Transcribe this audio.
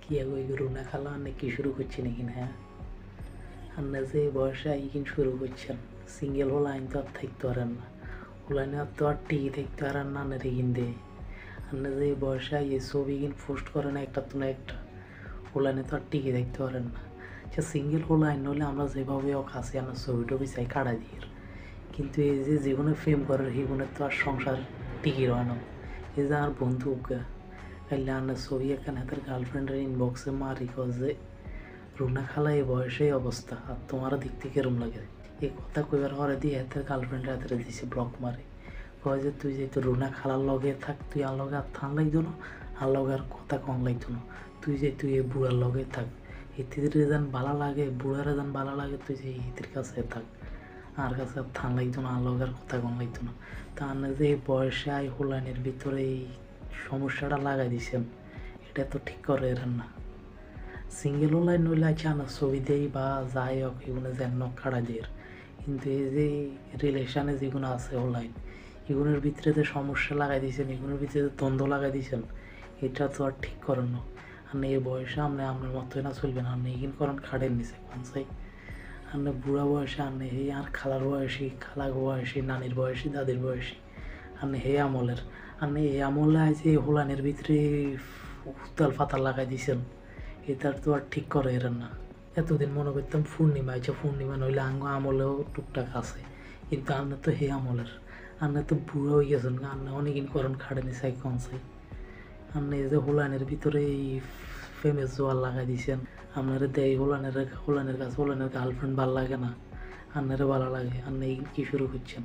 কি ওই রুনা খালা নাকি শুরু করছে নাকি? হ্যাঁ, আপনি যে বয়সে আইকিন শুরু করছেন, সিঙ্গেল হল আইন তো আর থাকতে পারেন না, ওলাইনে তো আর টিকে থাকতে পারেন না রে কিনতে। আপনি যে বয়সে আইয়ে ছবি কিন পোস্ট করেন একটা তো না একটা, ওলাইনে তো আর টিকে থাকতে পারেন না। সে সিঙ্গেল হল আইন হলে আমরা যেভাবে কাছে আনার ছবি টবি চাই কাটা দিয়ে, কিন্তু এই যে জীবনে প্রেম করার জীবনে তো আর সংসার টিকে রয় না। এই যে আর বন্ধু কাইলে আনার ছবি এখানে হাতের গার্লফ্রেন্ডের ইনবক্সে মারি যে রুনা খালা এই বয়সে অবস্থা, আর তোমার দেখতে কেরম লাগে। এই কথা কইবার হরে দিয়ে হাতের গার্লফ্রেন্ডের হাতে দিছে ব্লক মারে, কয় যে তুই যেহেতু রুনা খালার লগে থাক, তুই আর লগে আর থান লাগতো না, আর লগে আর কথা কম লাগতো না, তুই যে তুই এই বুড়ার লগে থাক, হিতির যেন ভালো লাগে, বুড়ারে যেন ভালো লাগে, তুই যে হিতির কাছে থাক, আর কাছে আর থান লাগতো না, আর লগে আর কথা কম লাগতো না। তা না যে এই বয়সে আই হোলাইনের ভিতরে এই সমস্যাটা লাগাই দিছেন, এটা তো ঠিক করে এরেন না। সিঙ্গেল লাইন নইলে আচ্ছা না ছবি দেই বা যাই হোক এগুলো যেন কাটা দিয়ে, কিন্তু এই যে রিলেশনে যেগুলো আছে অনলাইন, এগুলোর ভিতরে যে সমস্যা লাগাই দিয়েছেন, এগুলোর ভিতরে যে দ্বন্দ্ব লাগাই দিয়েছেন, এটা তো আর ঠিক করেন না। আর এই বয়সে আপনি আপনার মতোই না চলবে না, আপনি এগিন করেন খাড়ের নিচে কোন চাই। আপনি বুড়া বয়সে আপনি এই আর খালার বয়সী, খালা বয়সী, নানির বয়সী, দাদির বয়সী, আপনি হে আমলের, আপনি এই আমলে আছে হোলানের ভিতরে উত্তাল ফাতাল লাগাই দিয়েছেন, এটার তো আর ঠিক করে এরেন না। এতদিন মনে করতাম পূর্ণিমা আছে, পূর্ণিমা নইলে আঙ্গ আমলেও টুকটাক আছে, কিন্তু আপনার তো হে আমলের, আপনার তো বুড়ো হয়ে গেছেন, আপনার অনেকদিন করেন খাড়েনি চাই কন চাই। আপনি এই যে হোলানের ভিতরে এই ফেমেস জোয়ার লাগাই দিয়েছেন, আপনারা দেয় হোলানের কাছে হোলানের গার্লফ্রেন্ড ভালো লাগে না, আপনারা ভালো লাগে, আপনি কি শুরু করছেন।